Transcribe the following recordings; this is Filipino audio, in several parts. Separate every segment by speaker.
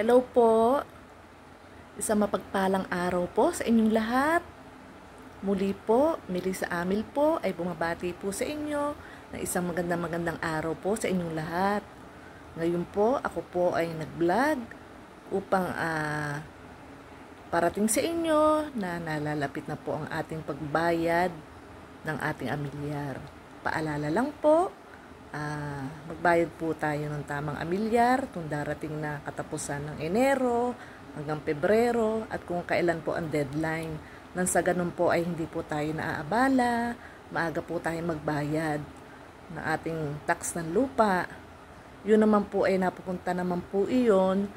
Speaker 1: Hello po, isang mapagpalang araw po sa inyong lahat. Muli po, Melissa Amil po ay bumabati po sa inyo ng isang magandang araw po sa inyong lahat. Ngayon po, ako po ay nag-vlog upang parating sa inyo na nalalapit na po ang ating pagbayad ng ating amilyar. Paalala lang po, magbayad po tayo ng tamang amilyar kung darating na katapusan ng Enero hanggang Pebrero at kung kailan po ang deadline. Nang sa ganun po ay hindi po tayo naaabala, maaga po tayo magbayad ng ating tax ng lupa. Yun naman po ay napupunta naman po iyon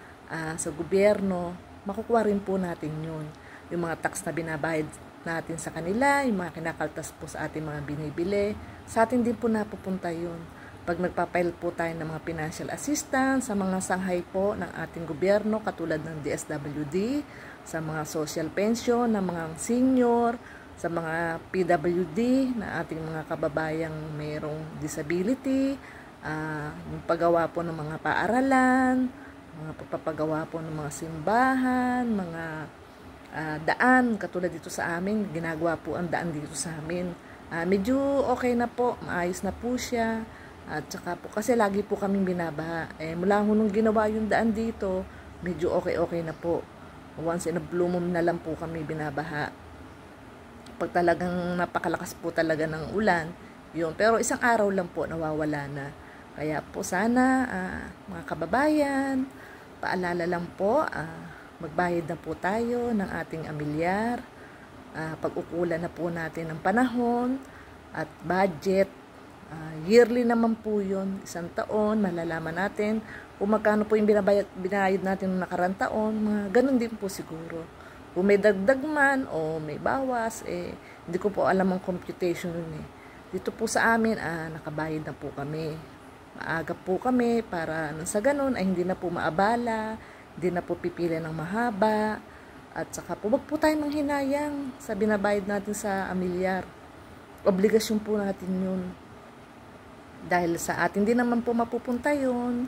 Speaker 1: sa gobyerno, makukuha rin po natin yun. Yung mga tax na binabayad natin sa kanila, yung mga kinakaltas po sa ating mga binibili, sa atin din po napupunta yun. Pag nagpapail po tayo ng mga financial assistance sa mga sanghay po ng ating gobyerno katulad ng DSWD, sa mga social pension ng mga senior, sa mga PWD na ating mga kababayang mayroong disability, yung paggawa po ng mga paaralan, mga pagpapagawa po ng mga simbahan, mga daan, katulad dito sa amin, ginagawa po ang daan dito sa amin. Medyo okay na po, maayos na po siya. At saka po, kasi lagi po kaming binabaha. Mula nung ginawa yung daan dito, medyo okay na po. Once in a blue moon na lang po kami binabaha. Pag talagang napakalakas po talaga ng ulan, yun. Pero isang araw lang po, nawawala na. Kaya po sana, mga kababayan, paalala lang po, magbayad na po tayo ng ating amilyar. Pag-ukulan na po natin ng panahon at budget. Yearly naman po yun, isang taon, malalaman natin kung magkano po yung binayad natin noong nakarang taon, mga ganun din po siguro. Kung may dagdag man o may bawas, hindi ko po alam ang computation nun Dito po sa amin, nakabayad na po kami. Maaga po kami para sa ganun ay hindi na po maabala, hindi na po pipili ng mahaba, at saka po wag po tayo manghinayang sa binabayad natin sa amilyar. Obligasyon po natin yun. Dahil sa atin din naman po mapupunta yun.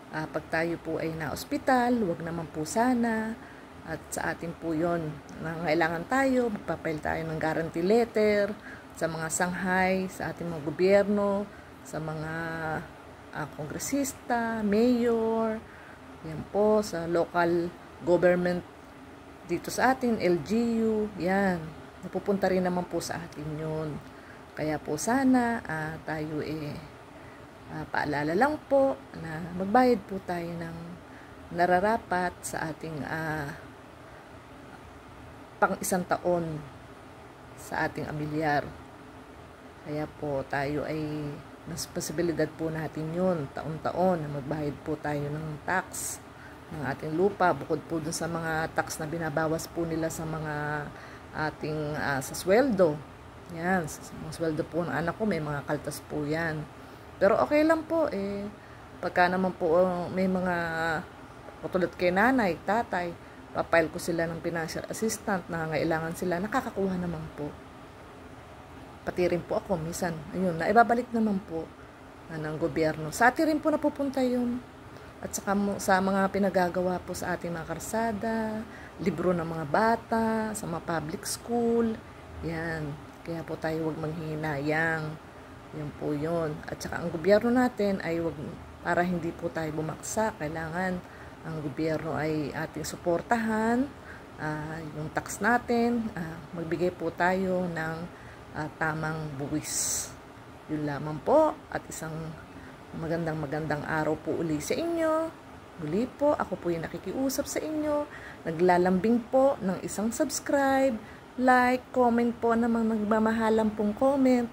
Speaker 1: Pag tayo po ay na-ospital, wag naman po sana. At sa atin po yun, nangailangan tayo, magpapail tayo ng guarantee letter sa mga sanghay, sa ating mga gobyerno, sa mga kongresista, mayor, yan po, sa local government dito sa atin, LGU, yan. Napupunta rin naman po sa atin yun. Kaya po sana tayo paalala lang po na magbayad po tayo ng nararapat sa ating pang isang taon sa ating amilyar. Kaya po tayo ay mas posibilidad po natin yun taon-taon na magbayad po tayo ng tax ng ating lupa bukod po dun sa mga tax na binabawas po nila sa mga ating sa sweldo. Yan, sa mga sweldo po ng anak ko may mga kaltas po yan. Pero okay lang po pagka naman po may mga katulad kay nanay, tatay, papail ko sila ng financial assistant na nangangailangan sila, nakakakuha naman po. Pati rin po ako, minsan, ayun, naibabalik naman po ng gobyerno. Sa atin rin po napupunta yun. At saka sa mga pinagagawa po sa ating mga karsada, libro ng mga bata, sa mga public school, yan. Kaya po tayo wag manghihinayang. Yan po yun. At saka ang gobyerno natin ay wag, para hindi po tayo bumaksak, kailangan ang gobyerno ay ating suportahan, yung tax natin, magbigay po tayo ng tamang buwis. Yun lamang po at isang magandang araw po uli sa inyo. Muli po, ako po yung nakikiusap sa inyo, naglalambing po ng isang subscribe, like, comment po namang nagmamahalan pong comment,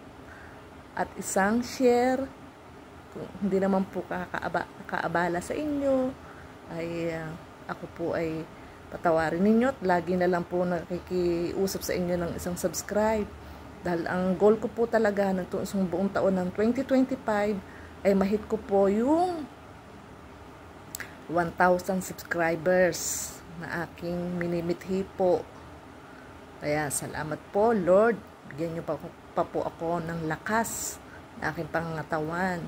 Speaker 1: at isang share. Kung hindi naman po kaabala sa inyo, ay ako po ay patawarin ninyo at lagi na lang po nakikiusap sa inyo ng isang subscribe. Dahil ang goal ko po talaga ng buong taon ng 2025 ay mahit ko po yung 1,000 subscribers na aking minimithi po. Kaya salamat po Lord, bigyan nyo pa po ako ng lakas na aking pangangatawan.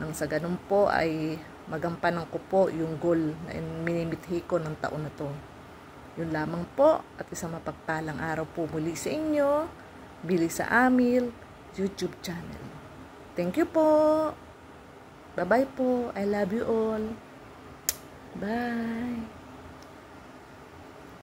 Speaker 1: Nang sa ganun po ay magampanan ko po yung goal na minimithi ko ng taon na to. Yun lamang po at isang mapagpalang araw po muli sa inyo, Billy sa Amil YouTube channel. Thank you po. Bye-bye po. I love you all. Bye.